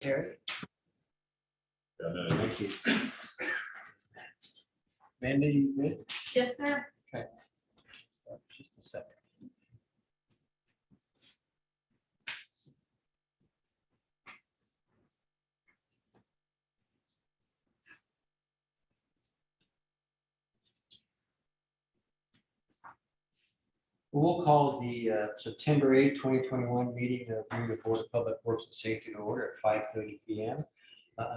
Terry? Thank you. Mandy, you good? Yes, sir. Just a second. We'll call the September 8, 2021 meeting of Greenwood Board of Public Works and Safety to order at 5:30 p.m.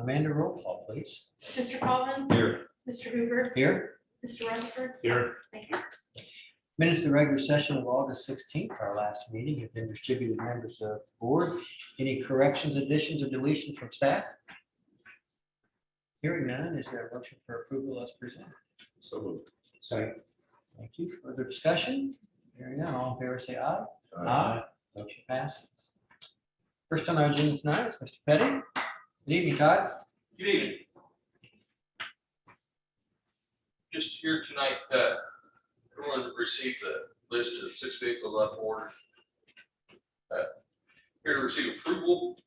Amanda, roll call, please. Mr. Collins. Here. Mr. Hoover. Here. Mr. Rutherford. Here. Thank you. Minutes of the regular session of August 16th, our last meeting, have been distributed to members of the board. Any corrections, additions, or deletions from staff? Hearing none, is there a motion for approval as presented? So moved. Sorry. Thank you. Further discussion? Hearing none, all in favor say aye. Motion passes. First on our agenda tonight is Mr. Petty. Good evening, Todd. Good evening. Just here tonight, everyone received the list of 6 vehicles I've ordered. Here to receive approval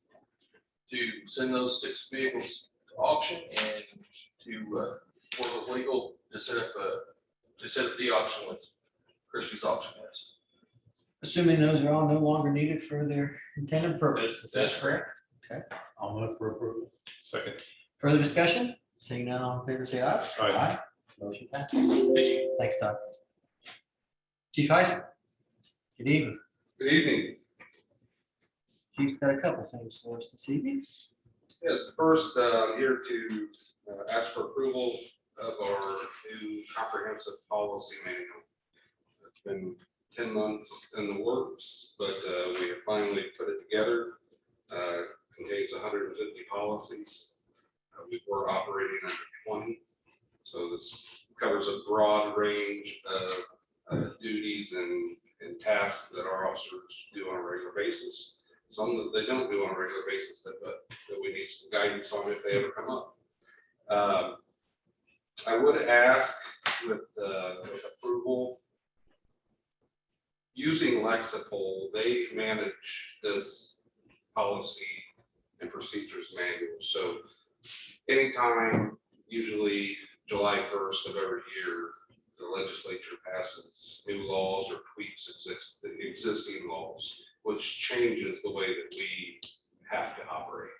to send those 6 vehicles to auction and to work with legal to set up the auction with Christy's auction house. Assuming those are all no longer needed for their intended purpose. Is that That's correct. Okay. I'll move for approval. Second. Further discussion? Seeing none, all in favor say aye. Aye. Motion passes. Thank you. Thanks, Todd. Chief Heisen. Good evening. Good evening. Chief's got a couple things for us this evening. Yes, first, I'm here to ask for approval of our new comprehensive policy manual. It's been 10 months in the works, but we have finally put it together. Contains 150 policies. We were operating under 20. So this covers a broad range of duties and tasks that our officers do on a regular basis. Some that they don't do on a regular basis that we need some guidance on if they ever come up. I would ask with approval, using Lexipol, they manage this policy and procedures manual. So anytime, usually July 1st of every year, the legislature passes new laws or tweaks existing laws, which changes the way that we have to operate.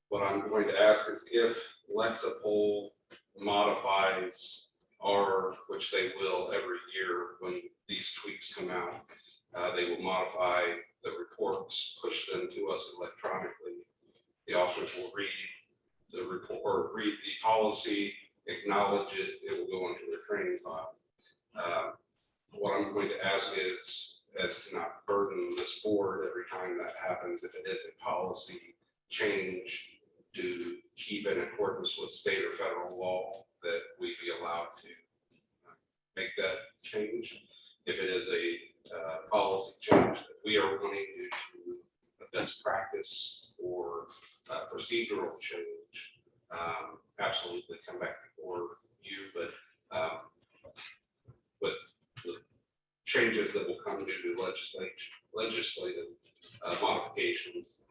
What I'm going to ask is if Lexipol modifies which they will every year when these tweaks come out, they will modify the reports, push them to us electronically. The officers will read the report or read the policy, acknowledge it, it will go into their training file. What I'm going to ask is, as to not burden this board every time that happens, if it is a policy change, to keep in accordance with state or federal law, that we be allowed to make that change. If it is a policy change that we are wanting to do a best practice or procedural change, absolutely come back before you, but with changes that will come due to legislative modifications,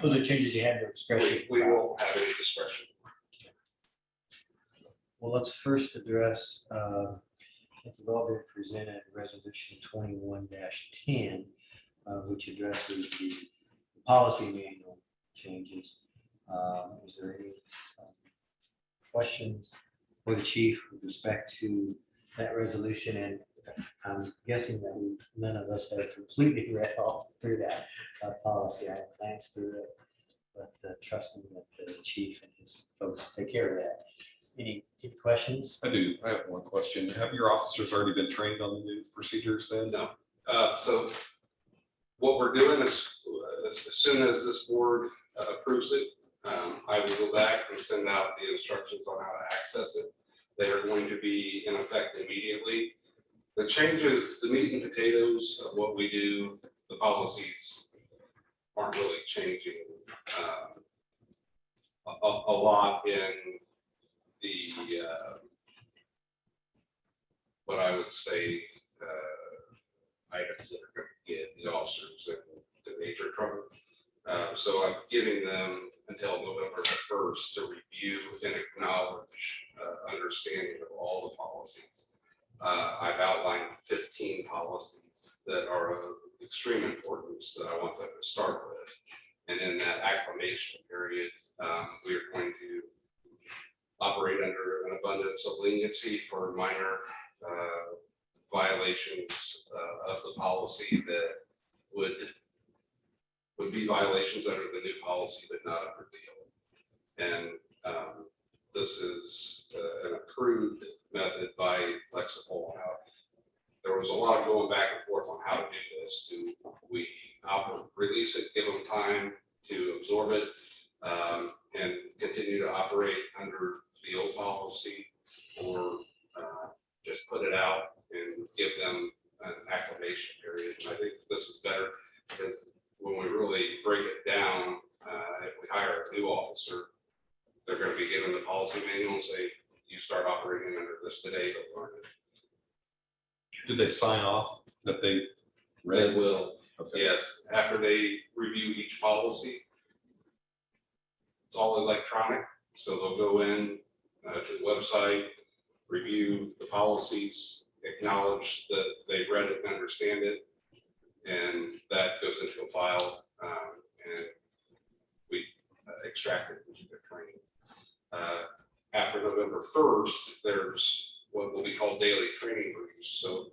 Those are changes you have to expression. we won't have any discretion. Well, let's first address, it's all been presented, resolution 21-10, which addresses the policy manual changes. Is there any questions for the chief with respect to that resolution? And I'm guessing that none of us have completely read all through that policy. I glanced through it, but trusting that the chief and his folks take care of that. Any questions? I do. I have one question. Have your officers already been trained on the new procedures then? No. So what we're doing is, as soon as this board approves it, I will go back and send out the instructions on how to access it. They are going to be in effect immediately. The changes, the meat and potatoes of what we do, the policies aren't really changing a lot in the what I would say items that are going to get the officers in the major trouble. So I'm giving them until November 1st to review and acknowledge understanding of all the policies. I've outlined 15 policies that are of extreme importance that I want them to start with. And in that acclimation period, we are going to operate under an abundance of leniency for minor violations of the policy that would be violations under the new policy, but not under the old. And this is an approved method by Lexipol. There was a lot of going back and forth on how to do this. Do we release it, give them time to absorb it, and continue to operate under the old policy, or just put it out and give them an acclimation period? And I think this is better, because when we really break it down, if we hire a new officer, they're going to be given the policy manual and say, you start operating under this today, to learn it. Did they sign off that they They read? will, Okay. yes, after they review each policy. It's all electronic, so they'll go in to the website, review the policies, acknowledge that they read it and understand it, and that goes into a file, and we extract it into their training. After November 1st, there's what will be called daily training briefs. So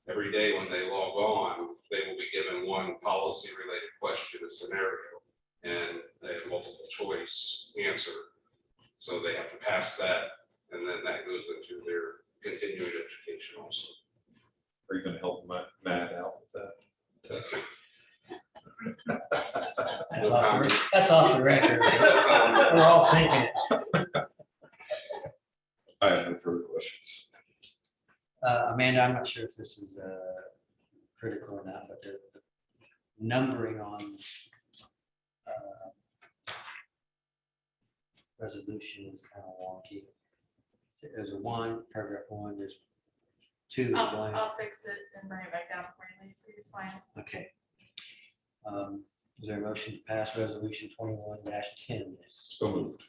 every day when they log on, they will be given one policy related question, a scenario, and a multiple choice answer. So they have to pass that, and then that goes into their continuing education also. Are you gonna help Matt out with that? That's off the record. We're all thinking. I have no further questions. Amanda, I'm not sure if this is critical or not, but the numbering on resolution is kind of wonky. There's a 1, paragraph 1, there's 2. I'll fix it and bring it back down for you later for you to sign. Okay. Is there a motion to pass resolution 21-10? So moved.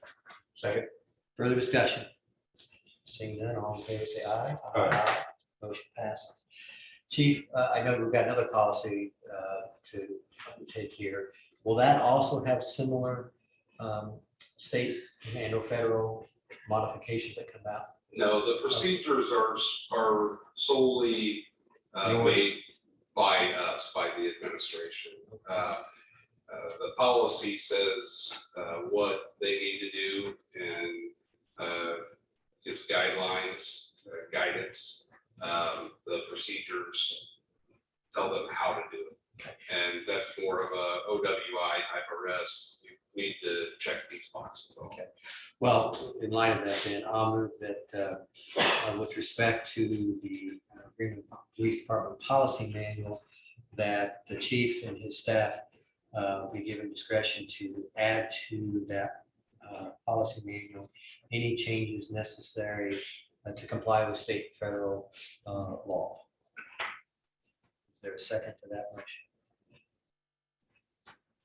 Second. Further discussion? Seeing none, all in favor, say aye. Aye. Motion passes. Chief, I know we've got another policy to take here. Will that also have similar state and or federal modifications that come out? No, the procedures are solely Yours. made by us, by the administration. The policy says what they need to do and gives guidelines, guidance. The procedures tell them how to do it. And that's more of a OWI type arrest. You need to check these boxes. Okay. Well, in light of that, then I'll move that with respect to the Greenwood Police Department policy manual, that the chief and his staff be given discretion to add to that policy manual any changes necessary to comply with state and federal law. Is there a second to that motion?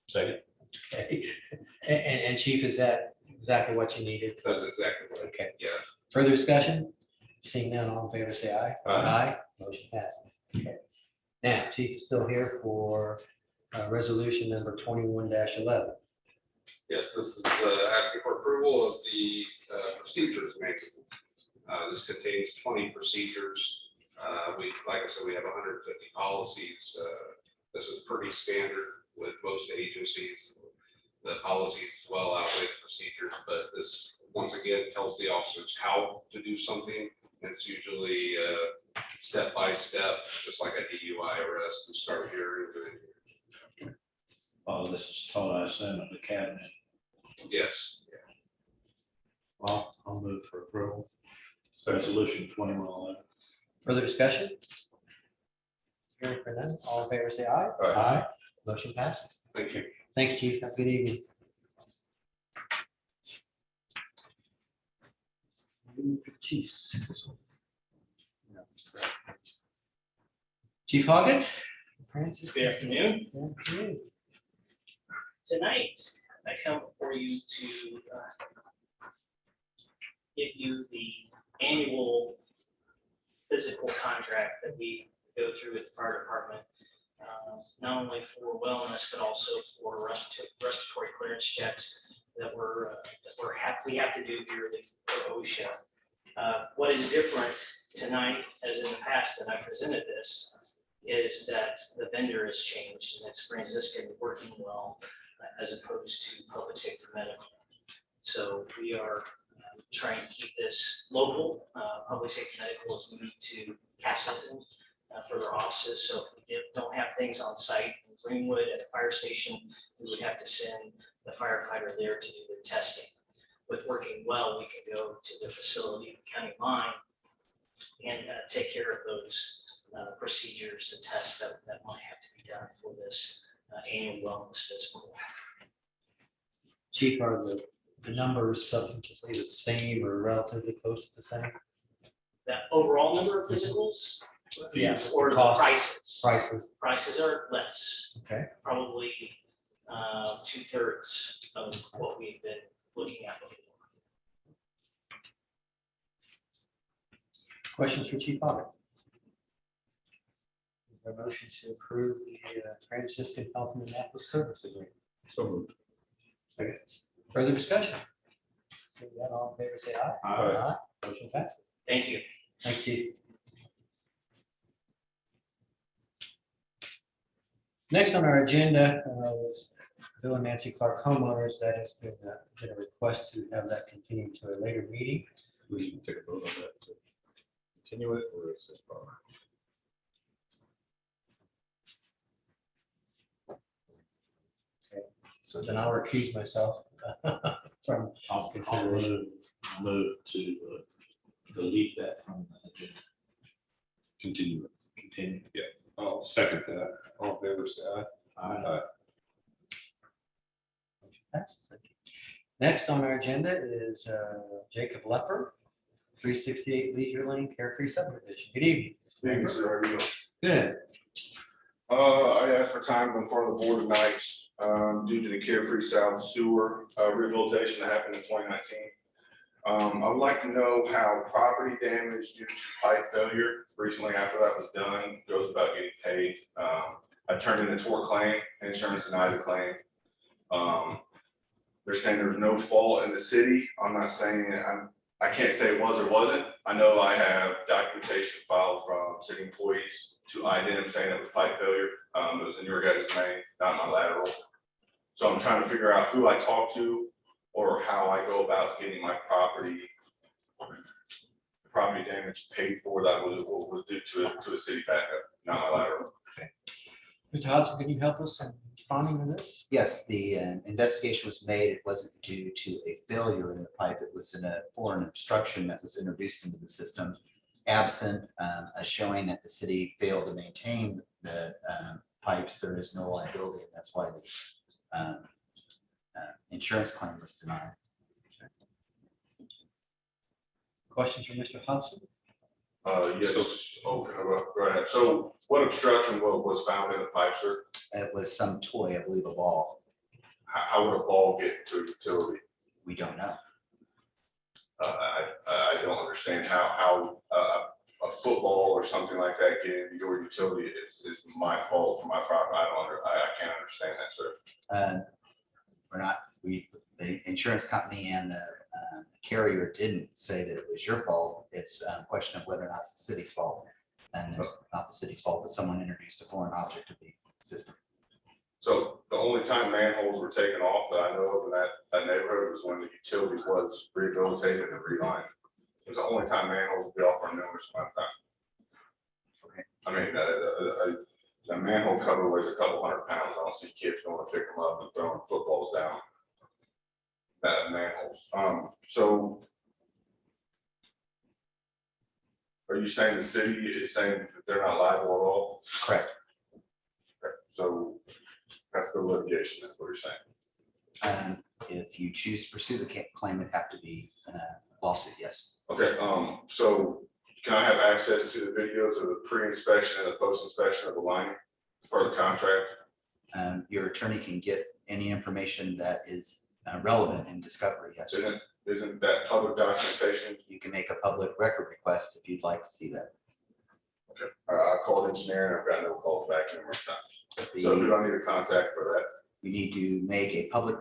Second. Okay. And Chief, is that exactly what you needed? That's exactly what. Okay. Yeah. Further discussion? Seeing none, all in favor, say aye. Aye. Motion passes. Okay. Now, Chief is still here for resolution number 21-11. Yes, this is asking for approval of the procedures manual. This contains 20 procedures. Like I said, we have 150 policies. This is pretty standard with most agencies. The policies well outweigh the procedures, but this once again tells the officers how to do something. It's usually step by step, just like a DUI arrest. You start here and do it. Oh, this is taught, I assume, at the cabinet. Yes. Well, I'll move for approval. Second. Resolution 2111. Further discussion? Hearing for none, all in favor, say aye. Aye. Motion passes. Thank you. Thanks, Chief. Have a good evening. Chiefs. Chief Hoggett? Francis? Good afternoon. Good afternoon. Tonight, I come before you to give you the annual physical contract that we go through with the fire department, not only for wellness, but also for respiratory clearance checks that we have to do yearly for OSHA. What is different tonight, as in the past that I presented this, is that the vendor has changed and it's Franciscan working well as opposed to public safety medical. So we are trying to keep this local. Public safety medical is moved to Castleton for their offices. So if we don't have things on site in Greenwood at the fire station, we would have to send the firefighter there to do the testing. With working well, we can go to the facility, the county line, and take care of those procedures and tests that might have to be done for this annual wellness physical. Chief, are the numbers substantially the same or relatively close to the same? The overall number of physicals? Yes. Or the Costs. prices? Prices, Prices are less, okay. probably 2/3 of what we've been looking at before. Questions for Chief Audit? Is there a motion to approve the Franciscan Health and Annapolis Service Agreement? So moved. Second. Further discussion? Seeing that, all in favor, say aye. Aye. Motion passes. Thank you. Thanks, Chief. Next on our agenda was Bill and Nancy Clark homeowners. That has been a request to have that continue to a later meeting. We can take a vote on that to continue it, or is it? So then I'll recuse myself from I'll consideration. move to delete that from the agenda. Continue it. Continue. I'll second that. All in favor, say aye. Aye. Next on our agenda is Jacob Lepper, 368 Leisure Lane, Carefree Subdivision. Good evening. Thank you, sir. How are you doing? Good. I asked for time in front of the board tonight, due to the Carefree South Sewer rehabilitation that happened in 2019. I would like to know how property damage due to pipe failure recently after that was done goes about getting paid. I turned in a tort claim, insurance denied the claim. They're saying there's no fault in the city. I'm not saying, I can't say it was or wasn't. I know I have documentation filed from city employees to ID them saying it was pipe failure. It was in your guys' name, not my lateral. So I'm trying to figure out who I talk to or how I go about getting my property damage paid for that was due to a city backup, not my lateral. Mr. Hodson, can you help us in responding to this? Yes, the investigation was made. It wasn't due to a failure in the pipe. It was for an obstruction that was introduced into the system. Absent a showing that the city failed to maintain the pipes, there is no liability. And that's why the insurance claim was denied. Questions from Mr. Hodson? Yes, okay, well, go ahead. So what obstruction was found in the pipe, sir? It was some toy, I believe, a ball. How would a ball get to utility? We don't know. I don't understand how a football or something like that getting into your utility is my fault for my property. I can't understand that, sir. The insurance company and the carrier didn't say that it was your fault. It's a question of whether or not it's the city's fault. And it's not the city's fault that someone introduced a foreign object to the system. So the only time manholes were taken off that I know of in that neighborhood was when the utility was rehabilitated and relined. It was the only time manholes would be off for numerous amount of time. I mean, the manhole cover weighs a couple 100 pounds. I don't see kids going to pick them up and throwing footballs down manholes. So are you saying the city is saying that they're not liable at all? Correct. Okay, so that's the litigation, that's what you're saying. If you choose to pursue the claim, it'd have to be a lawsuit, yes. Okay, so can I have access to the videos of the pre-inspection and the post-inspection of the lining as part of the contract? Your attorney can get any information that is relevant in discovery, yes. Isn't that public documentation? You can make a public record request if you'd like to see that. Okay, I called engineer and I've got no calls back numerous times. The- So who do I need to contact for that? You need to make a public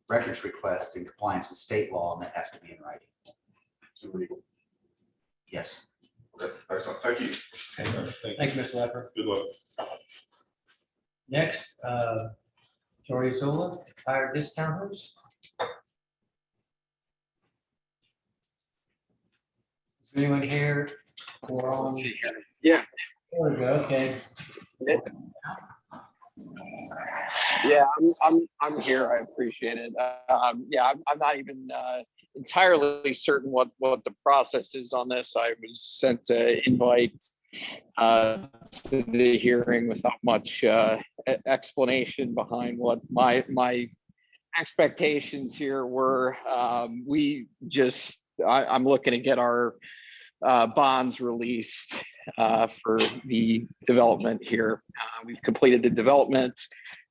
records request in compliance with state law, and that has to be in writing. It's illegal. Yes. Okay, excellent. Thank you. Thank you, Mr. Lepper. Good luck. Next, Jory Zola, tire discounters. Is there anyone here or on? Yeah. There we go, okay. Yeah, I'm here. I appreciate it. Yeah, I'm not even entirely certain what the process is on this. I was sent an invite to the hearing without much explanation behind what my expectations here were. I'm looking to get our bonds released for the development here. We've completed the development,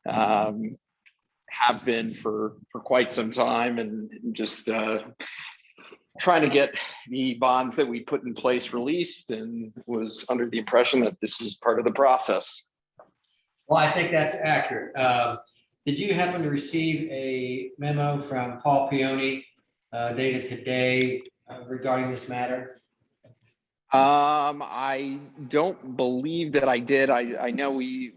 have been for quite some time, and just trying to get the bonds that we put in place released, and was under the impression that this is part of the process. Well, I think that's accurate. Did you happen to receive a memo from Paul Peony dated today regarding this matter? I don't believe that I did. I know we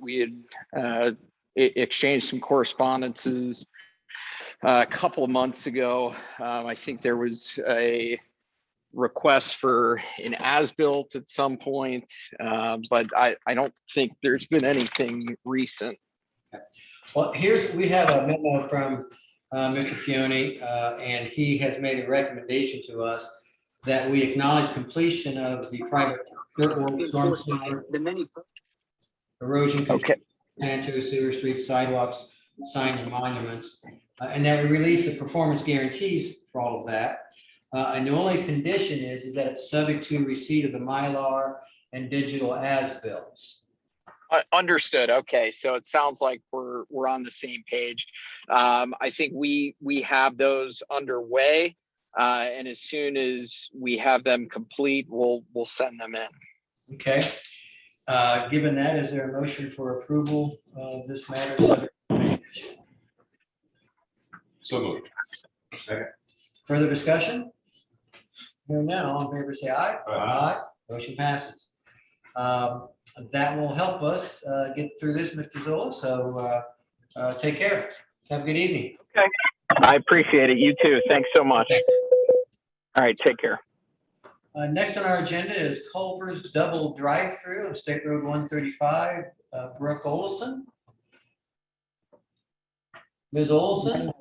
had exchanged some correspondences a couple of months ago. I think there was a request for an as-built at some point, but I don't think there's been anything recent. Well, we have a memo from Mr. Peony, and he has made a recommendation to us that we acknowledge completion of the private dirt work, storm sewer, erosion control, sanitary sewer, street sidewalks, sign and monuments, and that we release the performance guarantees for all of that. And the only condition is that it's subject to receipt of the Mylar and digital as-bills. Understood. Okay, so it sounds like we're on the same page. I think we have those underway, and as soon as we have them complete, we'll send them in. Okay. Given that, is there a motion for approval of this matter? Subject to condition? So moved. Second. Further discussion? Hearing none, all in favor say aye. Aye. Motion passes. That will help us get through this, Mr. Zola, so take care. Have a good evening. Okay. I appreciate it. You too. Thanks so much. All right, take care. Next on our agenda is Culver's double drive-through on State Road 135, Brooke Olson. Ms. Olson?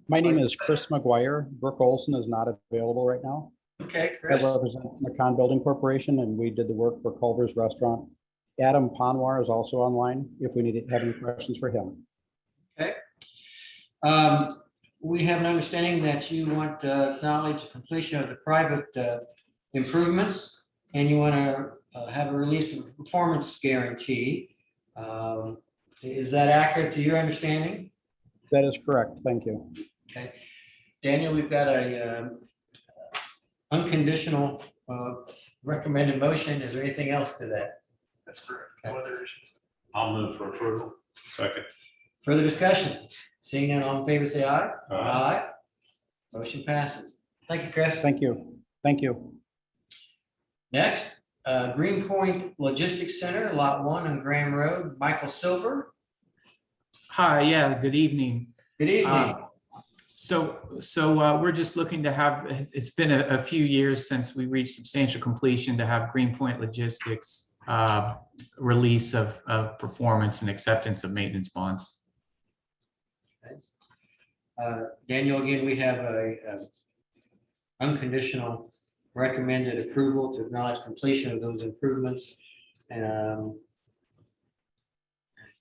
My name is Chris McGuire. Brooke Olson is not available right now. Okay, I Chris. represent McCon Building Corporation, and we did the work for Culver's Restaurant. Adam Panwar is also online if we have any questions for him. Okay. We have an understanding that you want to acknowledge the completion of the private improvements, and you want to have a release of performance guarantee. Is that accurate to your understanding? That is correct. Thank you. Okay. Daniel, we've got a unconditional recommended motion. Is there anything else to that? That's correct. Okay. No other issues. I'll move for approval. Second. Further discussion? Seeing none, all in favor, say aye. Aye. Motion passes. Thank you, Chris. Thank you. Thank you. Next, Greenpoint Logistics Center, Lot 1 on Graham Road, Michael Silver. Hi, yeah, good evening. Good evening. So we're just looking to have, it's been a few years since we reached substantial completion to have Greenpoint Logistics release of performance and acceptance of maintenance bonds. Daniel, again, we have a unconditional recommended approval to acknowledge completion of those improvements. I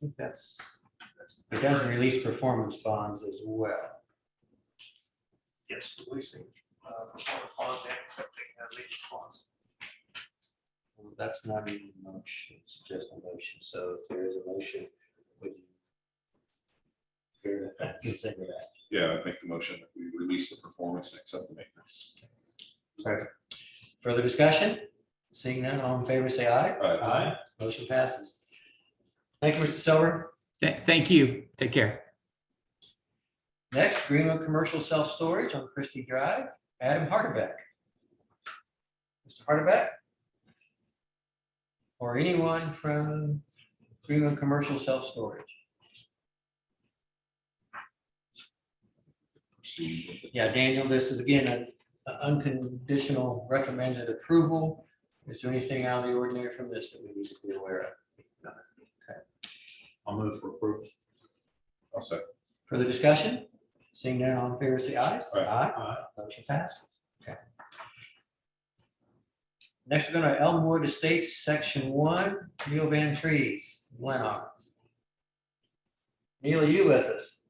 think it does release performance bonds as well. Yes, releasing performance bonds and accepting maintenance bonds. Well, that's not even a motion, it's just a motion. So if there is a motion, would you fair to consider that. Yeah, I make the motion that we release the performance and accept the maintenance. Further discussion? Seeing none, all in favor, say aye. Aye. Motion passes. Thank you, Mr. Silver. Thank you. Take care. Next, Greenwood Commercial Self-Storage on Christy Drive, Adam Hardebeck. Mr. Hardebeck? Or anyone from Greenwood Commercial Self-Storage? Yeah, Daniel, this is again an unconditional recommended approval. Is there anything out of the ordinary from this that we need to be aware of? Okay. I'll move for approval. I'll second. Further discussion? Seeing none, all in favor, say aye. Aye. Motion passes. Okay. Next, we're going to Elmwood Estates, Section 1, Neil Van Trees, Lennar. Neil, are you with us?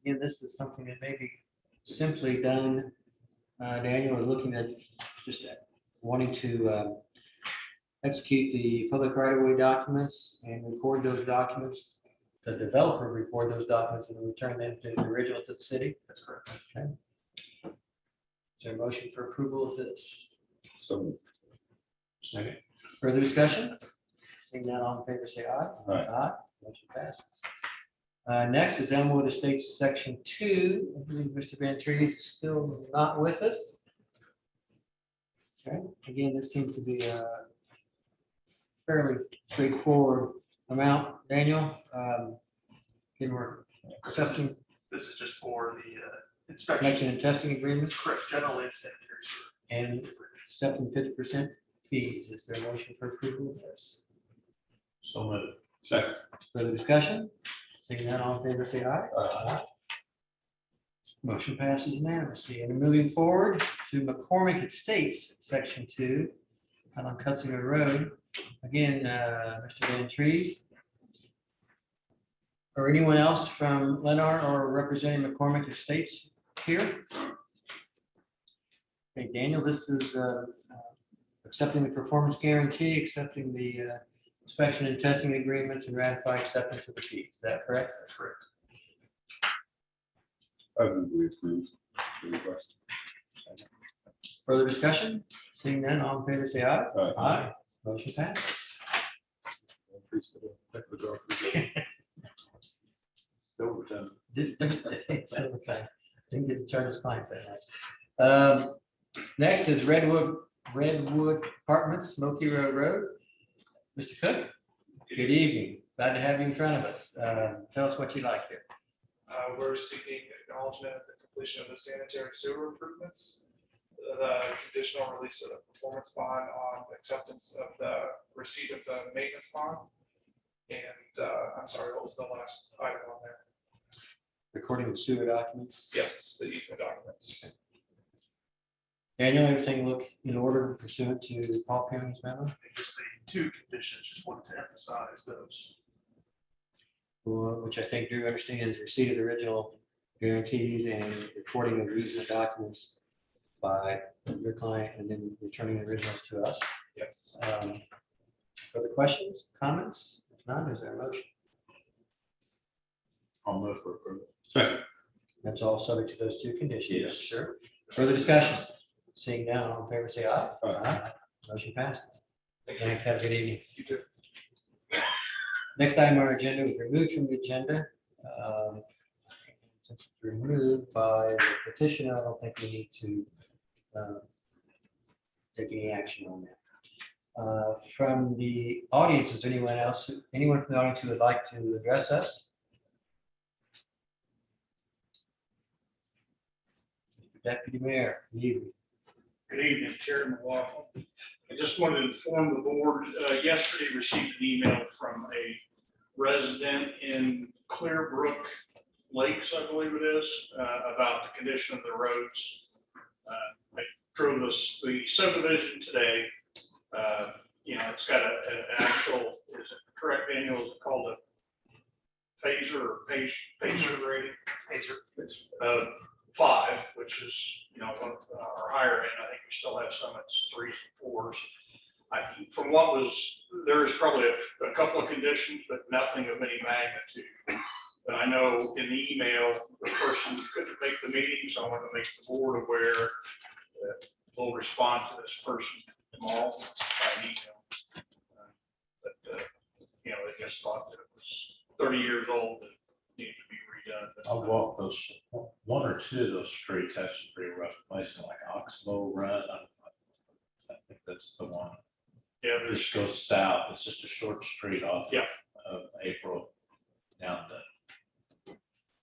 Again, this is something that may be simply done. Daniel is looking at just wanting to execute the public right-of-way documents and record those documents. The developer record those documents and return them to the original to the city. That's correct. Okay. Is there a motion for approval of this? So moved. Second. Further discussion? Seeing none, all in favor, say aye. Aye. Motion passes. Next is Elmwood Estates, Section 2. I believe Mr. Van Trees is still not with us. Okay, again, this seems to be a fairly straightforward amount. Daniel, again, we're accepting This is just for the inspection. connection and testing agreements Correct, generally it's sanitary sewer. and accepting 50% fees. Is there a motion for approval of this? So moved. Second. Further discussion? Seeing none, all in favor, say aye. Aye. Motion passes unanimously. And moving forward to McCormick Estates, Section 2, out on Cutzinger Road. Again, Mr. Van Trees. Or anyone else from Lennar or representing McCormick Estates here? Okay, Daniel, this is accepting the performance guarantee, accepting the inspection and testing agreements, and ratify acceptance of the fees. Is that correct? That's correct. I move we approve the request. Further discussion? Seeing none, all in favor, say aye. Aye. Motion passes. Increase the deck of the dock. Overtime. Didn't get to charge his clients that much. Next is Redwood Apartments, Smoky Road Road. Mr. Cook, good evening. Glad to have you in front of us. Tell us what you like here. We're seeking acknowledgement of the completion of the sanitary sewer improvements, the conditional release of the performance bond on acceptance of the receipt of the maintenance bond. And I'm sorry, what was the last item on there? Recording of sewer documents. Yes, the easement documents. Daniel, everything look in order pursuant to Paul County's memo? I think just the two conditions, just wanted to emphasize those. Which I think Drew understands is receipt of the original guarantees and recording of easement documents by your client and then returning the originals to us. Yes. Further questions, comments? If not, is there a motion? I'll move for approval. Second. That's all subject to those two conditions. Yes. Sure. Further discussion? Seeing none, all in favor, say aye. Aye. Motion passes. Thank you. Thanks, have a good evening. You too. Next item on our agenda was removed from the agenda. Since it's removed by the petitioner, I don't think we need to take any action on that. From the audience, is anyone else, anyone from the audience who would like to address us? Deputy Mayor, you. Good evening, Chair McLaughlin. I just wanted to inform the board, yesterday received an email from a resident in Clearbrook Lakes, I believe it is, about the condition of the roads. I drove the subdivision today. It's got an actual, is it correct, Daniel, is it called a phaser or pacer rating? Pacer. It's 5, which is, one of our higher end. I think we still have some that's 3s and 4s. From what was, there is probably a couple of conditions, but nothing of any magnitude. But I know in the email, the person couldn't make the meeting, so I want to make the board aware that we'll respond to this person tomorrow by email. But, you know, they just thought that it was 30 years old and needed to be redone. I'll walk those, one or two of those streets have some pretty rough places, like Oxbow Run. I think that's the one. Yeah, This there's, goes south. It's just a short street off Yeah. of April down to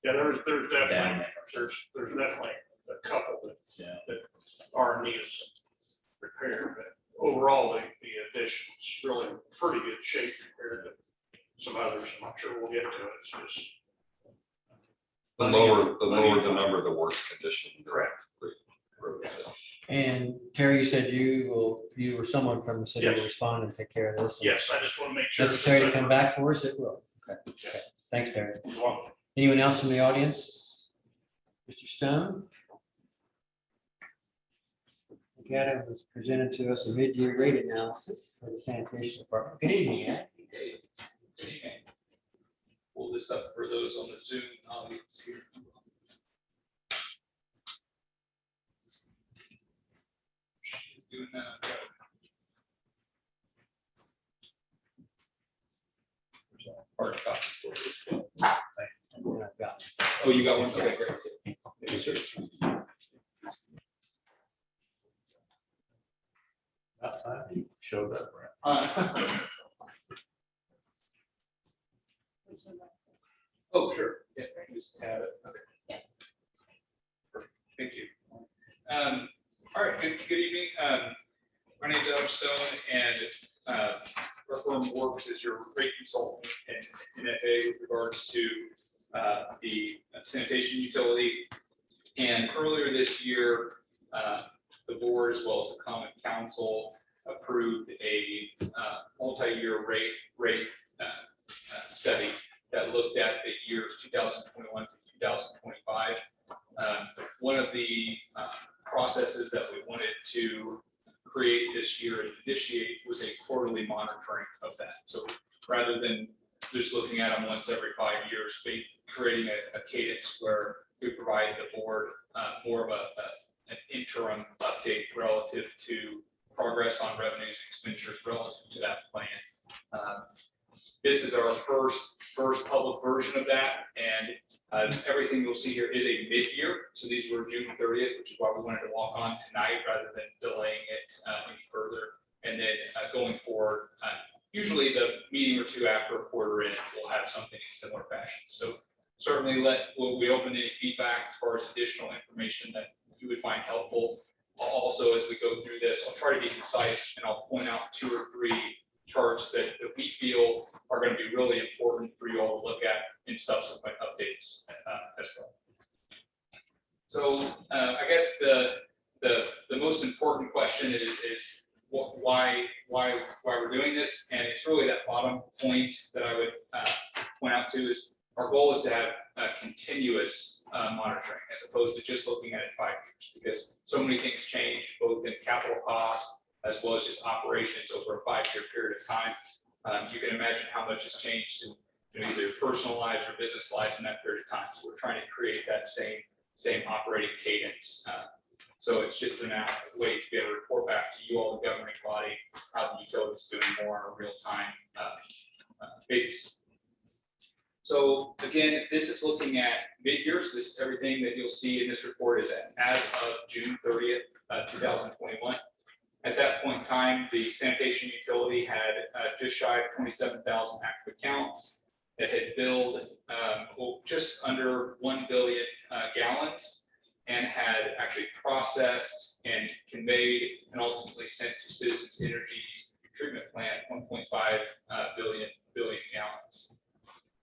there's down definitely, there. there's definitely a couple Yeah. that are in need of some repair, but overall, the addition's really in pretty good shape compared to some others. I'm not sure we'll get to it. It's just. The lower the number, the worse condition. Correct. Road is. And Terry, you said you or someone from the city will Yes. respond and take care of this. Yes, I just want to make sure. Necessary to come back for us, it will. Okay. Okay. Thanks, Terry. You're welcome. Anyone else from the audience? Mr. Stone? Adam was presented to us a mid-year rate analysis for the sanitation department. Good evening, Ed. Good evening. Pull this up for those on the Zoom audience here. Doing that. Hard copy for you. I've got it. Oh, you got one? Okay, great. Yes, sir. About time you showed up, right? Oh, sure. Yeah, just have it. Okay. Perfect. Thank you. All right, good evening. My name is Adam Stone, and our firm works as your rate consultant in NFA with regards to the sanitation utility. And earlier this year, the board, as well as the common council, approved a multi-year rate study that looked at the years 2021 to 2025. One of the processes that we wanted to create this year and initiate was a quarterly monitoring of that. So rather than just looking at them once every 5 years, creating a cadence where we provide the board more of an interim update relative to progress on revenues and expenditures relative to that plan. This is our first public version of that, and everything you'll see here is a mid-year. So these were June 30th, which is why we wanted to walk on tonight rather than delaying it any further. And then going forward, usually the meeting or two after a quarter in, we'll have something in similar fashion. So certainly will we open any feedback as far as additional information that you would find helpful. Also, as we go through this, I'll try to be concise and I'll point out 2 or 3 charts that we feel are going to be really important for you all to look at in subsequent updates as well. So I guess the most important question is why we're doing this, and it's really that bottom point that I would point out to is our goal is to have continuous monitoring as opposed to just looking at it 5 years, because so many things change both in capital costs as well as just operations over a 5-year period of time. You can imagine how much has changed in either personal lives or business lives in that period of time. So we're trying to create that same operating cadence. So it's just a way to be able to report back to you all, the governing body, how the utility is doing more on a real-time basis. So again, this is looking at mid-years. This is everything that you'll see in this report is as of June 30th, 2021. At that point in time, the sanitation utility had just shy of 27,000 active accounts that had billed just under 1 billion gallons and had actually processed and conveyed and ultimately sent to Citizens Energy's treatment plant 1.5 billion gallons.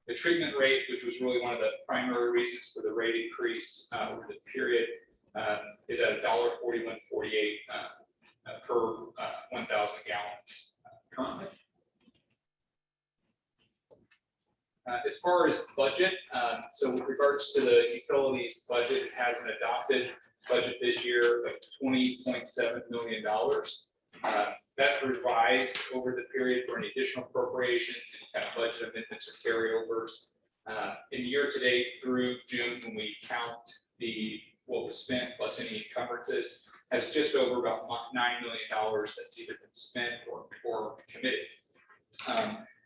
The treatment rate, which was really one of the primary reasons for the rate increase over the period, is at $1.4148 per 1,000 gallons currently. As far as budget, so with regards to the utilities budget, it has an adopted budget this year of $20.7 million. that's revised over the period for any additional appropriations and kind of budget amendments or carryovers. In year-to-date through June, when we count what was spent plus any encumbrances, has just over about $9 million that's either been spent or committed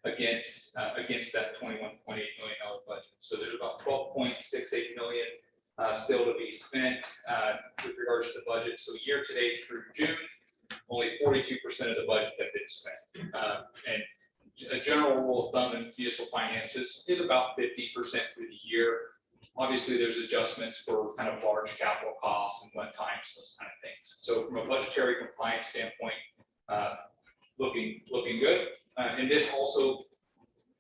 against that $21.8 million budget. So there's about $12.68 million still to be spent with regards to the budget. So year-to-date through June, only 42% of the budget had been spent. And a general rule of thumb in municipal finances is about 50% through the year. Obviously, there's adjustments for kind of large capital costs and one times, those kind of things. So from a budgetary compliance standpoint, looking good. And this also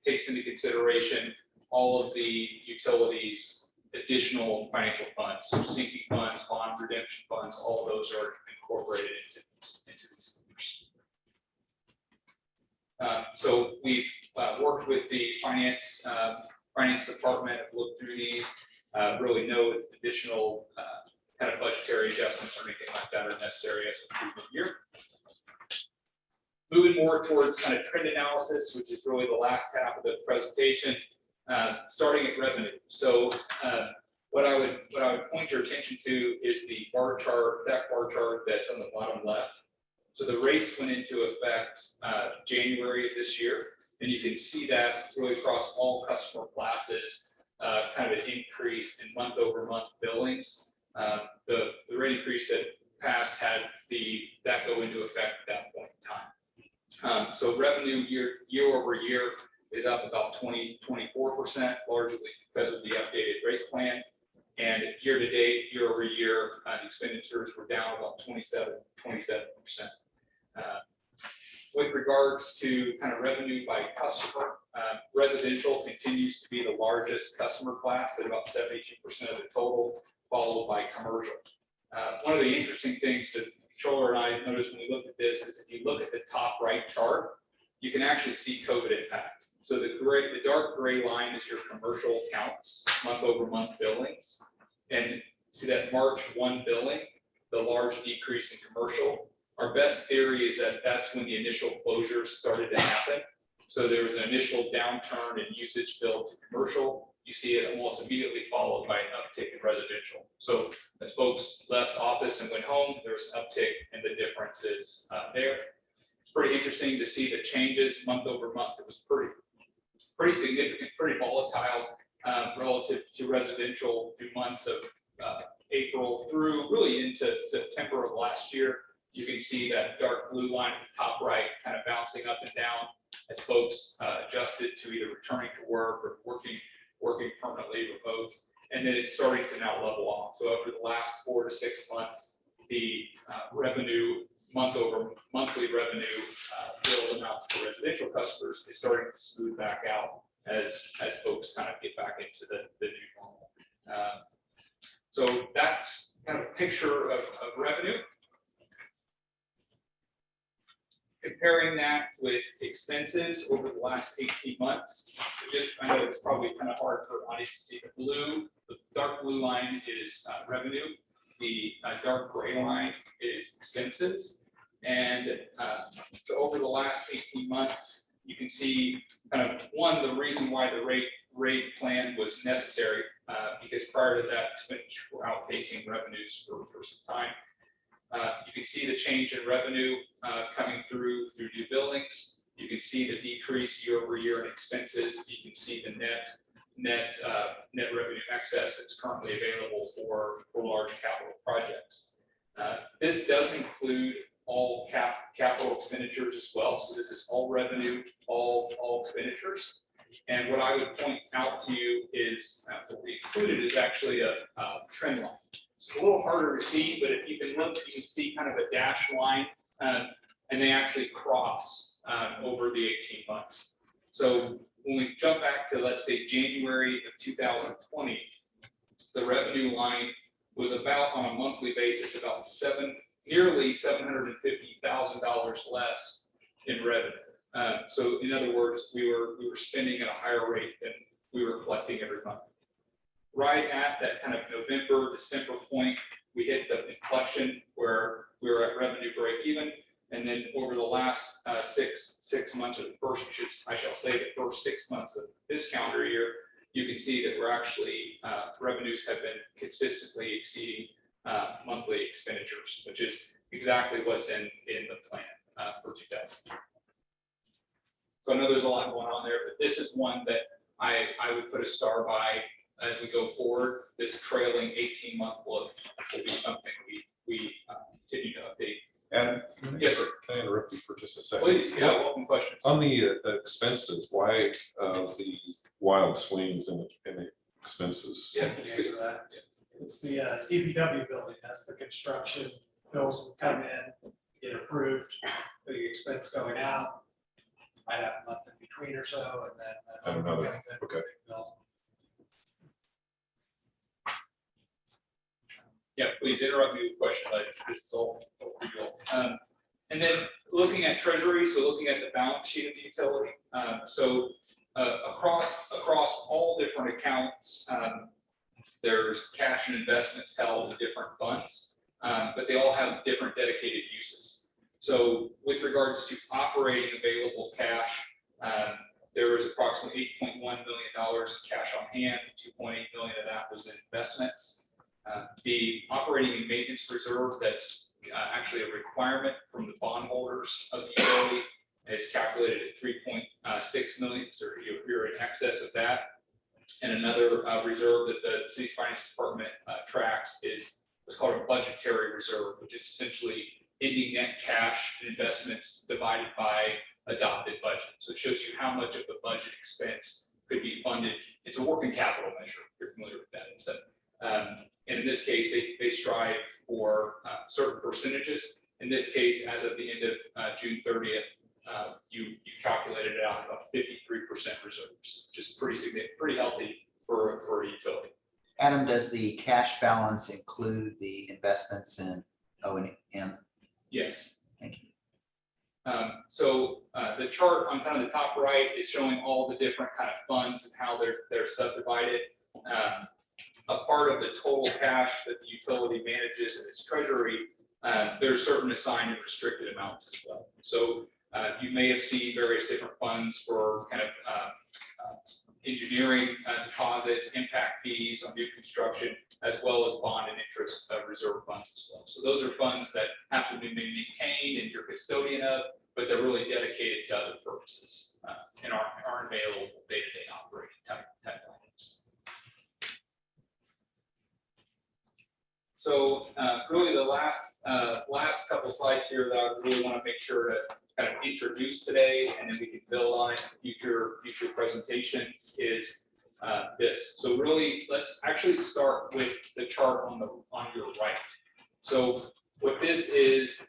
takes into consideration all of the utilities' additional financial funds. So sinking funds, bond redemption funds, all of those are incorporated into these numbers. So we've worked with the finance department, have looked through these, really no additional kind of budgetary adjustments or anything like that are necessary as we move the year. Moving more towards kind of trend analysis, which is really the last half of the presentation, starting at revenue. So what I would point your attention to is the bar chart, that bar chart that's on the bottom left. So the rates went into effect January of this year, and you can see that really across all customer classes, kind of an increase in month-over-month billings. The rate increase that passed had that go into effect at that point in time. So revenue year over year is up about 24%, largely because of the updated rate plan. And year to date, year over year, the expenditures were down about 27%. With regards to kind of revenue by customer, residential continues to be the largest customer class at about 72% of the total, followed by commercial. One of the interesting things that the controller and I noticed when we looked at this is if you look at the top right chart, you can actually see COVID impact. So the dark gray line is your commercial counts, month over month billings. And see that March 1 billing, the large decrease in commercial. Our best theory is that that's when the initial closures started to happen. So there was an initial downturn in usage bill to commercial. You see it almost immediately followed by an uptick in residential. So as folks left office and went home, there was an uptick in the differences there. It's pretty interesting to see the changes month over month. It was pretty significant, pretty volatile relative to residential through months of April through really into September of last year. You can see that dark blue line at the top right kind of bouncing up and down as folks adjusted to either returning to work or working permanently remote. And then it's starting to now level off. So over the last 4 to 6 months, the monthly revenue bill amounts for residential customers is starting to smooth back out as folks kind of get back into the new normal. So that's kind of a picture of revenue. Comparing that with expenses over the last 18 months, I know it's probably kind of hard for audience to see the dark blue line is revenue, the dark gray line is expenses. And so over the last 18 months, you can see kind of the reason why the rate plan was necessary, because prior to that, expenditures were outpacing revenues for some time. You can see the change in revenue coming through new billings. You can see the decrease year over year in expenses. You can see the net revenue excess that's currently available for large capital projects. This does include all capital expenditures as well. So this is all revenue, all expenditures. And what I would point out to you is what we included is actually a trend line. It's a little harder to see, but if you can look, you can see kind of a dashed line, and they actually cross over the 18 months. So when we jump back to, let's say, January of 2020, the revenue line was about, on a monthly basis, about nearly $750,000 less in revenue. So in other words, we were spending at a higher rate than we were collecting every month. Right at that kind of November, December point, we hit the inflection where we were at revenue break even. And then over the last six months, or the first, I shall say, the first 6 months of this calendar year, you can see that we're actually, revenues have been consistently exceeding monthly expenditures, which is exactly what's in the plan for 2000. So I know there's a lot going on there, but this is one that I would put a star by as we go forward. This trailing 18-month look will be something we continue to update. And Yes, sir. can I interrupt you for just a second? Please, yeah, welcome questions. On the expenses, why the wild swings in the expenses? Yeah. It's the DPW building, that's the construction, bills will come in, get approved, the expense going out. I have a month in between or so, and then. I don't know that. Okay. Yeah, please interrupt me with questions. This is all for you all. And then looking at treasury, so looking at the balance sheet of the utility. Across all different accounts, there's cash and investments held in different funds, but they all have different dedicated uses. So with regards to operating available cash, there was approximately $8.1 million in cash on hand. 2.8 million of that was in investments. The operating and maintenance reserve, that's actually a requirement from the bondholders of the utility, is calculated at 3.6 million. So you're in excess of that. And another reserve that the city's finance department tracks is what's called a budgetary reserve, which is essentially ending net cash and investments divided by adopted budget. So it shows you how much of the budget expense could be funded. It's a working capital measure. You're familiar with that. So, and in this case, they strive for certain percentages. In this case, as of the end of June 30th, you calculated it out about 53% reserves, which is pretty significant, pretty healthy for a utility. Adam, does the cash balance include the investments in O&M? Yes. Thank you. So the chart on kind of the top right is showing all the different kind of funds and how they're subdivided. A part of the total cash that the utility manages in its treasury, there's certain assigned and restricted amounts as well. So you may have seen various different funds for kind of engineering deposits, impact fees on new construction, as well as bond and interest reserve funds as well. So those are funds that have to be maintained and you're custodian of, but they're really dedicated to other purposes and aren't available for day-to-day operating type items. So really the last couple slides here that I really want to make sure to kind of introduce today, and then we can build on it in future presentations, is this. So really, let's actually start with the chart on your right. So what this is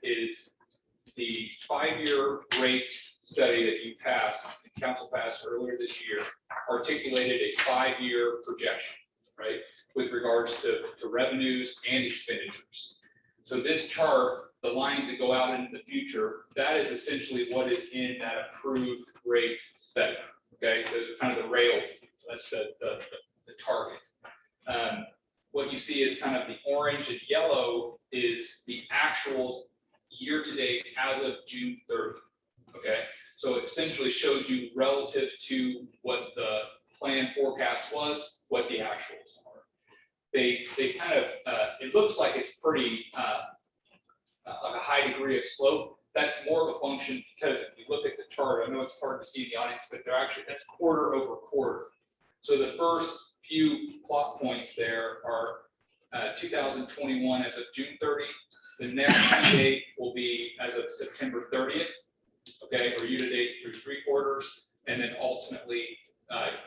the 5-year rate study that you passed, and council passed earlier this year, articulated a 5-year projection, right, with regards to revenues and expenditures. So this chart, the lines that go out into the future, that is essentially what is in that approved rate study. Okay, those are kind of the rails. That's the target. What you see is kind of the orange and yellow is the actuals year to date as of June 30. Okay, so it essentially shows you relative to what the plan forecast was, what the actuals are. They kind of, it looks like it's pretty, like a high degree of slope. That's more of a function because if you look at the chart, I know it's hard to see in the audience, but they're actually, that's quarter over quarter. So the first few plot points there are 2021 as of June 30. The next date will be as of September 30th, okay, or year to date through 3 quarters, and then ultimately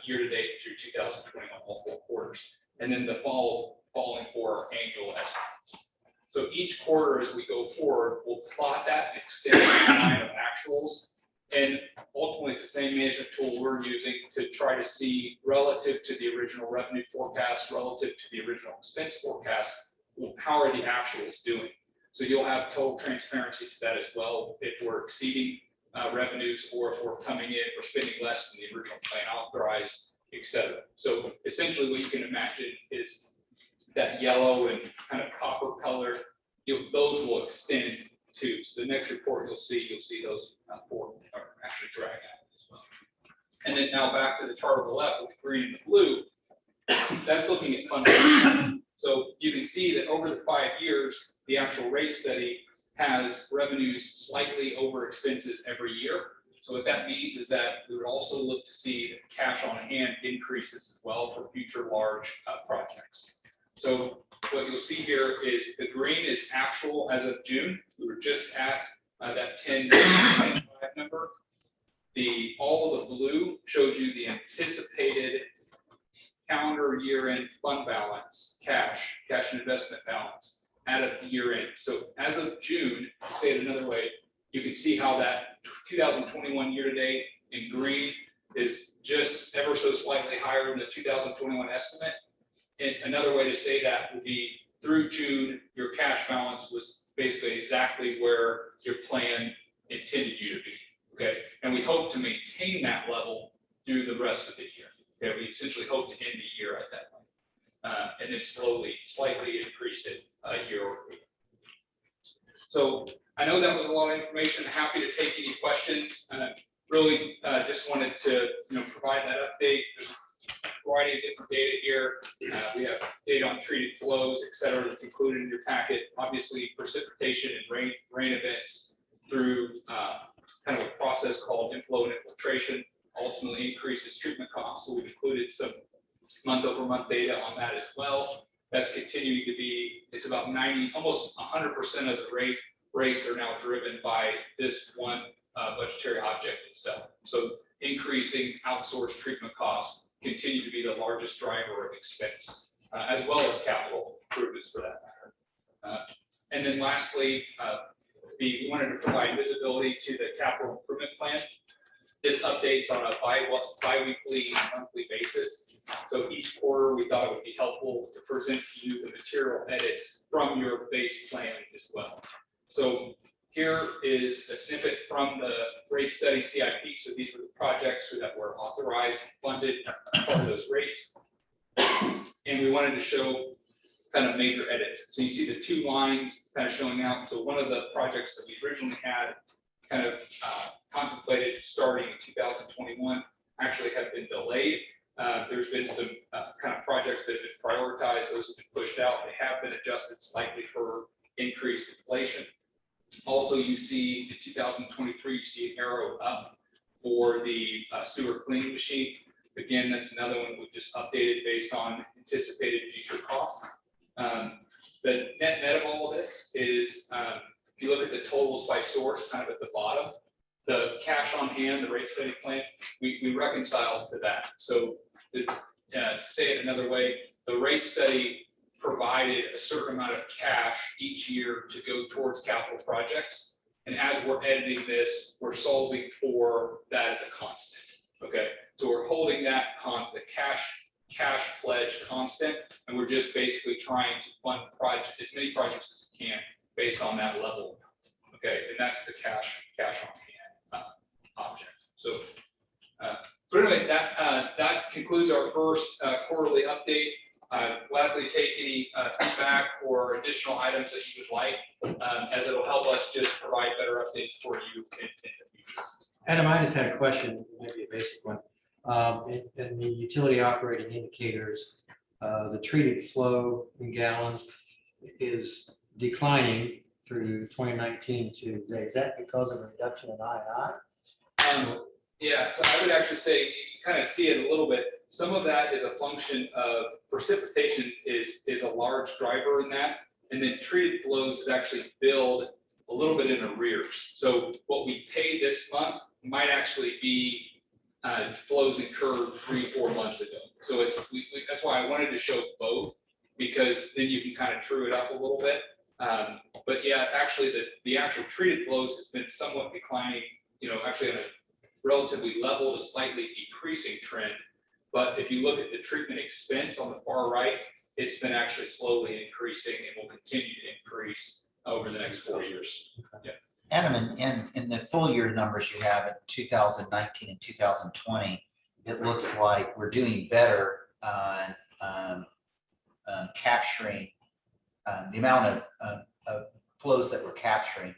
year to date through 2021, all 4 quarters. And then the following 4 annual estimates. So each quarter as we go forward, we'll plot that and extend the line of actuals. And ultimately, it's the same management tool we're using to try to see relative to the original revenue forecast, relative to the original expense forecast, how are the actuals doing? So you'll have total transparency to that as well if we're exceeding revenues or if we're coming in or spending less than the original plan authorized, et cetera. So essentially what you can imagine is that yellow and kind of copper color, those will extend too. So the next report you'll see those four are actually drag out as well. And then now back to the chart on the left with the green and the blue, that's looking at fund balance. So you can see that over the 5 years, the actual rate study has revenues slightly over expenses every year. So what that means is that we would also look to see that cash on hand increases as well for future large projects. So what you'll see here is the green is actual as of June. We were just at that 10.5 number. All of the blue shows you the anticipated calendar year-end fund balance, cash and investment balance at a year-end. So as of June, to say it another way, you can see how that 2021 year-to-date in green is just ever so slightly higher than the 2021 estimate. And another way to say that would be through June, your cash balance was basically exactly where your plan intended you to be. Okay, and we hope to maintain that level through the rest of the year. Okay, we essentially hope to end the year at that point, and then slightly increase it year over year. So I know that was a lot of information. Happy to take any questions. Really just wanted to provide that update. There's a variety of different data here. We have data on treated flows, et cetera, that's included in your packet. Obviously, precipitation and rain events through kind of a process called inflow and infiltration ultimately increases treatment costs. So we've included some month-over-month data on that as well. That's continuing to be, it's about almost 100% of the rates are now driven by this one budgetary object itself. So increasing outsourced treatment costs continue to be the largest driver of expense, as well as capital improvements for that matter. And then lastly, we wanted to provide visibility to the capital improvement plan. This updates on a bi-weekly and monthly basis. So each quarter, we thought it would be helpful to present to you the material edits from your base plan as well. So here is a snippet from the rate study CIP. So these were the projects that were authorized and funded as part of those rates. And we wanted to show kind of major edits. So you see the two lines kind of showing out. So one of the projects that we originally had kind of contemplated starting in 2021 actually have been delayed. There's been some kind of projects that have been prioritized. Those have been pushed out. They have been adjusted slightly for increased inflation. Also, you see in 2023, you see an arrow up for the sewer cleaning machine. Again, that's another one we've just updated based on anticipated future costs. The net of all of this is, if you look at the totals by source, kind of at the bottom, the cash on hand, the rate study plan, we reconcile to that. So to say it another way, the rate study provided a certain amount of cash each year to go towards capital projects. And as we're editing this, we're solving for that as a constant. Okay, so we're holding that the cash pledge constant, and we're just basically trying to fund as many projects as we can based on that level. Okay, and that's the cash on hand object. So anyway, that concludes our first quarterly update. Gladly take any feedback or additional items that you would like, as it'll help us just provide better updates for you in the future. Adam, I just had a question, maybe a basic one. In the utility operating indicators, the treated flow in gallons is declining through 2019 to today. Is that because of a reduction in I&I? Yeah, so I would actually say you kind of see it a little bit. Some of that is a function of precipitation is a large driver in that, and then treated flows is actually billed a little bit in arrears. So what we pay this month might actually be flows incurred 3-4 months ago. So that's why I wanted to show both, because then you can kind of true it up a little bit. But yeah, actually the actual treated flows has been somewhat declining, actually on a relatively level to slightly decreasing trend. But if you look at the treatment expense on the far right, it's been actually slowly increasing and will continue to increase over the next 4 years. Yeah. Adam, in the full year numbers you have in 2019 and 2020, it looks like we're doing better on capturing the amount of flows that we're capturing,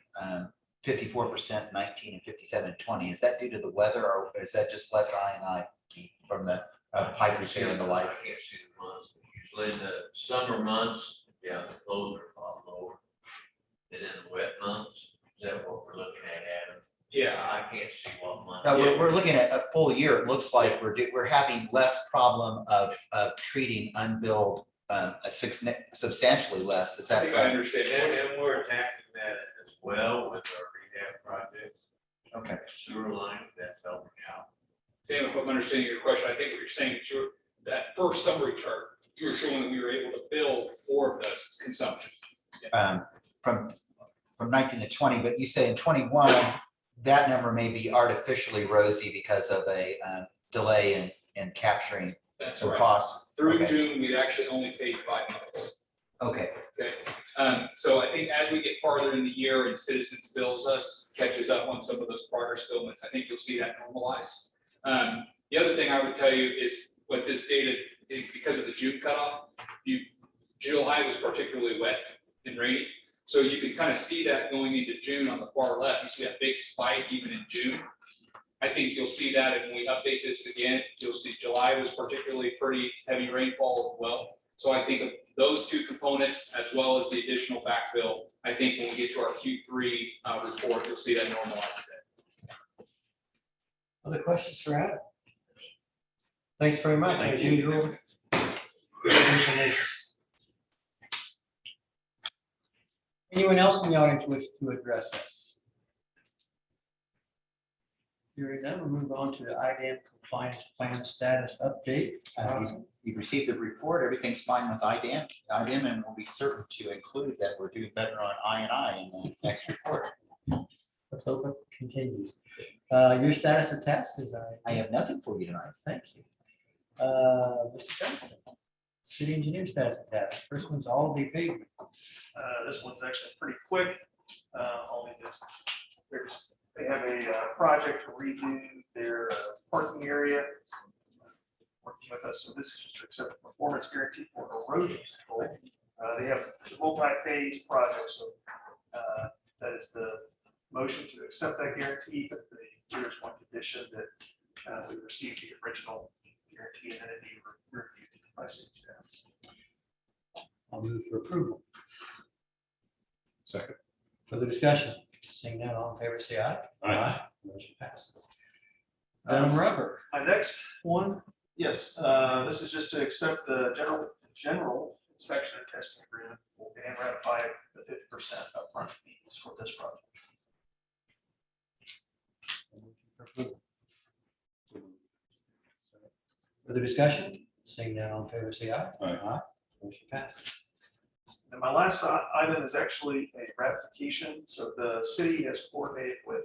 54%, 19, and 57, 20. Is that due to the weather, or is that just less I from the pipe repair and the like? I can't see the months. Usually in the summer months, yeah, the flows are a lot lower. And in the wet months, is that what we're looking at, Adam? Yeah, I can't see what month. No, we're looking at a full year. It looks like we're having less problem of treating unbilled, substantially less. Is I that think I correct? understand. And we're attacking that as well with our rehab projects. Okay. Sewer line, that's helping out. Sam, if I'm understanding your question, I think what you're saying is that first summary chart, you were showing that we were able to bill for the consumption. From 19 to 20, but you say in 21, that number may be artificially rosy because of a delay in capturing That's some right. costs. Through Okay. June, we'd actually only paid 5 months. Okay. Okay. So I think as we get farther in the year and citizens bills us, catches up on some of those progress billings, I think you'll see that normalize. The other thing I would tell you is what this data, because of the June cutoff, July was particularly wet and rainy. So you can kind of see that going into June on the far left. You see that big spike even in June. I think you'll see that, and when we update this again, you'll see July was particularly pretty heavy rainfall as well. So I think of those two components, as well as the additional backfill, I think when we get to our Q3 report, you'll see that normalize a bit. Other questions for Adam? Thanks very much, as usual. Good information. Anyone else in the audience wish to address us? Hearing none, we'll move on to the IDAM compliance plan status update. You've received the report. Everything's fine with IDAM, and we'll be certain to include that we're doing better on I&I in the next report. Let's hope it continues. Your status of test is I have nothing for you tonight. Thank you. Mr. Johnston, city engineer status of test. First one's all the pavement. This one's actually pretty quick. Only just, they have a project to redo their parking area. Working with us, so this is just to accept a performance guarantee for erosion control. They have a multi-phase project, so that is the motion to accept that guarantee, but there is one condition that we received the original guarantee and then it be reviewed by city staff. I'll move for approval. Second. Further discussion? Seeing none, all in favor, say aye. Aye. Motion passes. Dunham Rubber. My next one, yes, this is just to accept the general inspection and testing agreement and ratify the 50% upfront fees for this project. Further discussion? Seeing none, all in favor, say aye. Aye. Motion passes. And my last item is actually a ratification. So the city has coordinated with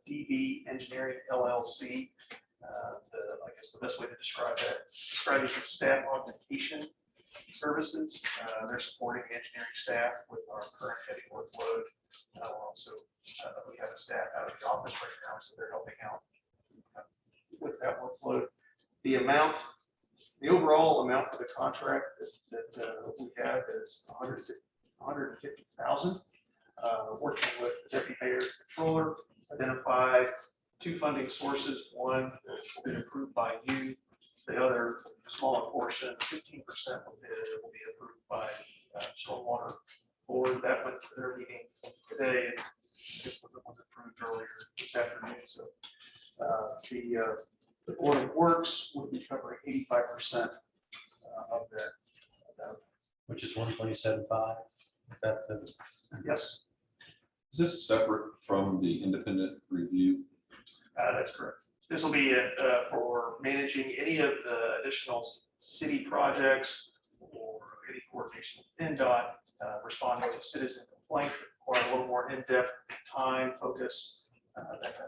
DB Engineering LLC. I guess the best way to describe it is a staff augmentation services. They're supporting the engineering staff with our current heavy workload. Also, we have a staff out of the office right now, so they're helping out with that workload. The overall amount for the contract that we have is $150,000. Working with the deputy mayor controller, identified 2 funding sources. One will be approved by you. The other smaller portion, 15% will be approved by stormwater board. That went to their meeting today. And this was approved earlier this afternoon. So the Board of Works would be covering 85% of that. Which is 127.5. Yes, Is this separate from the independent review? that's correct. This will be for managing any of the additional city projects or any coordination with NDOT, responding to citizen complaints that require a little more in-depth time, focus, that kind of thing.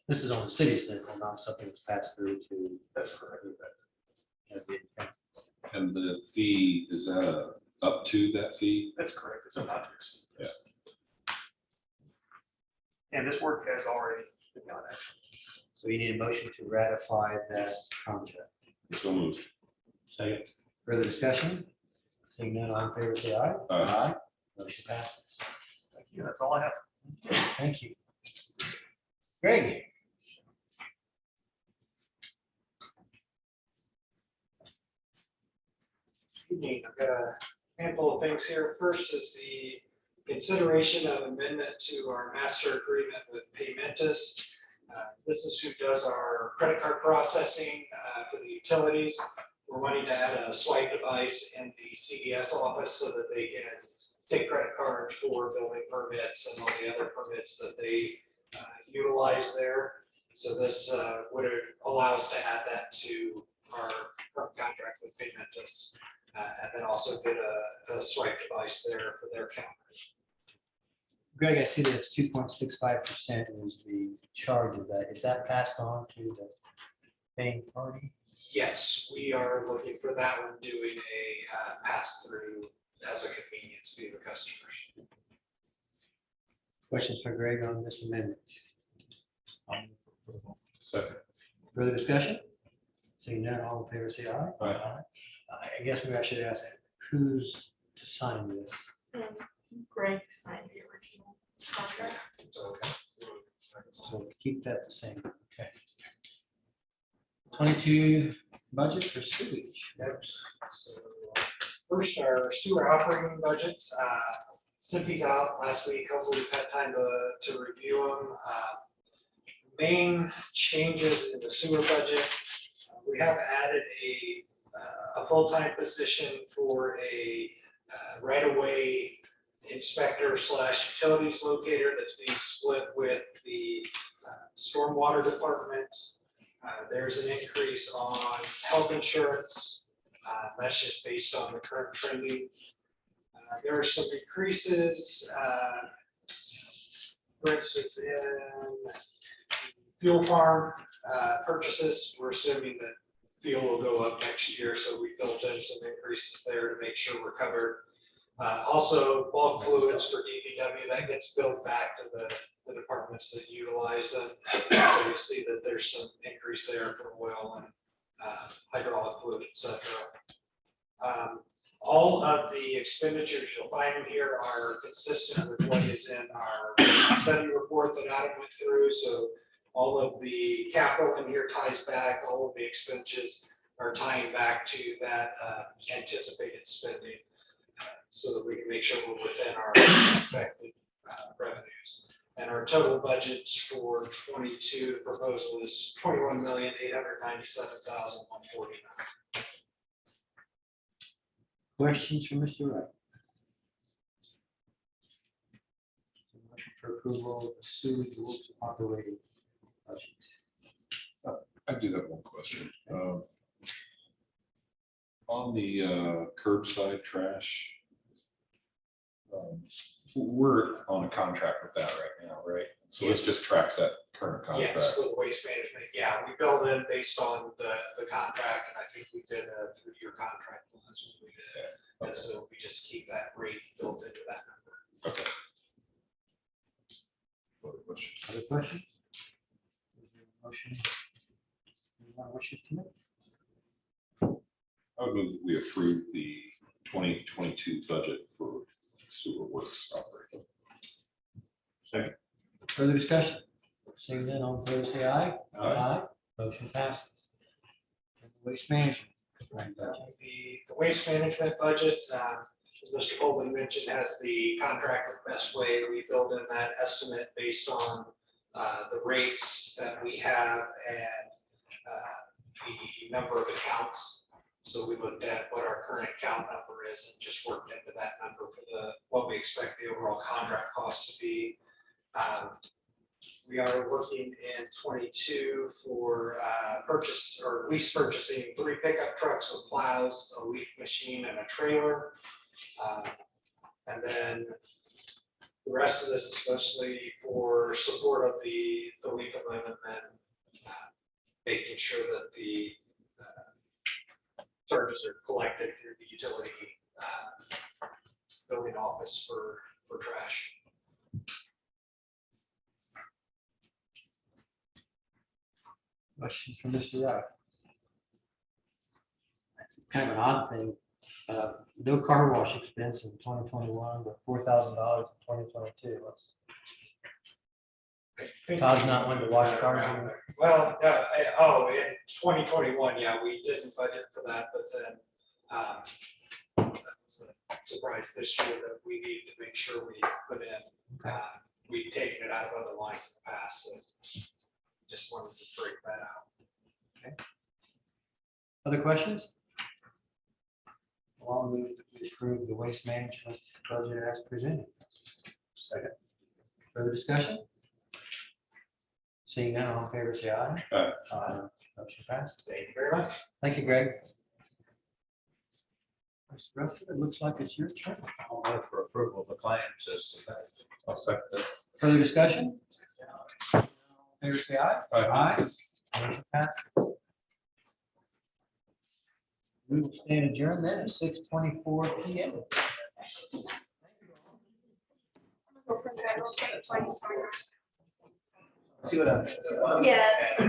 This is on the city's level, not something that's passed through to. That's correct. And the fee, is that up to that fee? That's correct. It's a not to exceed. Yeah. And this work has already begun, actually. So you need a motion to ratify that contract. So moved. Second. Further discussion? Seeing none, all in favor, say aye. Aye. Motion passes. Thank you. That's all I have. Thank you. Greg? Evening. I've got a handful of things here. First is the consideration of amendment to our master agreement with Paymentus. This is who does our credit card processing for the utilities. We're wanting to add a swipe device in the CDS office so that they can take credit cards for building permits and all the other permits that they utilize there. So this would allow us to add that to our current contract with Paymentus. And then also get a swipe device there for their counters. Greg, I see that it's 2.65% is the charge of that. Is that passed on to the paying party? Yes, we are looking for that one, doing a pass-through as a convenience fee to customers. Questions for Greg on this amendment? Second. Further discussion? Seeing none, all in favor, say aye. Aye. I guess maybe I should ask, who's to sign this? Greg signed the original contract. Okay. So keep that the same. Okay. 22 budget for sewage. So, first, our sewer operating budgets. Sent these out last week. Hopefully we've had time to review them. Main changes in the sewer budget. We have added a full-time position for a right-of-way inspector / utilities locator that's being split with the stormwater department. There's an increase on health insurance. That's just based on the current trending. There are some increases, for instance, in fuel farm purchases. We're assuming that fuel will go up next year, so we built in some increases there to make sure we're covered. Also, bulk fluids for DPW, that gets billed back to the departments that utilize them. So you see that there's some increase there for oil and hydraulic fluid, et cetera. All of the expenditures you'll find in here are consistent with what is in our study report that Adam went through. So all of the capital in here ties back, all of the expenditures are tying back to that anticipated spending so that we can make sure we're within our expected revenues. And our total budget for 22, the proposal is $21,897,149. Questions for Mr. Wright? Motion for approval of the sewage works operating budget. I do have one question. On the curbside trash, we're on a contract with that right now, right? So this just tracks that current contract. Yes, for the waste management. Yeah, we build in based on the contract, and I think we did a 3-year contract last when we did it. And so we just keep that rate built into that number. Okay. Other questions? Other questions? Is there a motion? Anyone wishes to make? I would move that we approve the 2022 budget for sewer works operating. Second. Further discussion? Seeing none, all in favor, say aye. Aye. Motion passes. Waste management. The waste management budget, as Mr. Colvin mentioned, has the contract with Best Way. We build in that estimate based on the rates that we have and the number of accounts. So we looked at what our current account number is and just worked into that number for what we expect the overall contract cost to be. We are working in 22 for purchase or lease purchasing 3 pickup trucks with plows, a leaf machine, and a trailer. And then the rest of this is mostly for support of the leaf amendment and making sure that the charges are collected through the utility building office for trash. Questions for Mr. Wright? Kind of an odd thing. No car wash expense in 2021, but $4,000 in 2022. Todd's not one to wash cars anymore. Well, in 2021, yeah, we didn't budget for that, but then that was a surprise this year that we need to make sure we put in. We've taken it out of other lines in the past, so just wanted to break that out. Okay. Other questions? I'll move that we approve the waste management budget as presented. Second. Further discussion? Seeing none, all in favor, say aye. Aye. Motion passed. Thank you very much. Thank you, Greg. Mr. Rutherford, it looks like it's your turn. I'll move for approval of the claims as. I'll second that. Further discussion? All in favor, say aye. Aye. Motion passed. We will stand adjourned then at 6:24 p.m. See what happens. Yes.